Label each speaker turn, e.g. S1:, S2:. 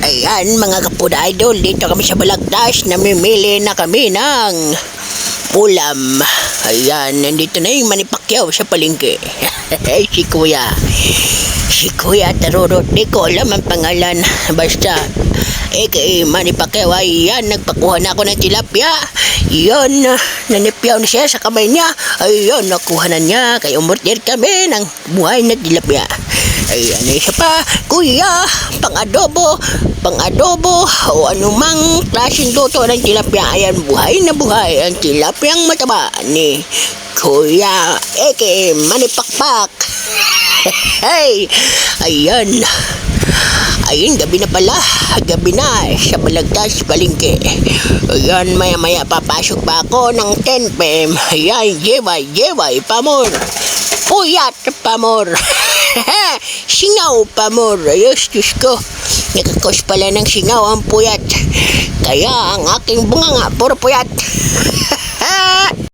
S1: Ayan mga kapud idol, dito kami sa Balagtas, namimili na kami ng ulam. Ayan, nandito na yung Manny Pacquiao sa palengke. Si Kuya. Si Kuya Tarurot, di ko alam ang pangalan. Basta, kay Manny Pacquiao, ayan, nagpakuha na ako ng tilapia. Yun, nanipyaw na siya sa kamay niya. Ayun, nakuha na niya. Kaya umorder kami ng buhay na tilapia. Ayan, isa pa, Kuya, pang-adobo o anumang klaseng luto ng tilapia. Ayan, buhay na buhay ang tilapiyang mataba ni Kuya Manny Pakpak. Hey, ayan. Ayun, gabi na pala. Gabi na sa Balagtas palengke. Ayan, maya-maya papasok pa ako ng 10 PM. Ayan, jeway, pamor. Puyat, pamor. Singaw, pamor. Ayos, Diyos ko. Nakakos pala ng singaw ang puyat. Kaya ang aking bunganga, puro puyat.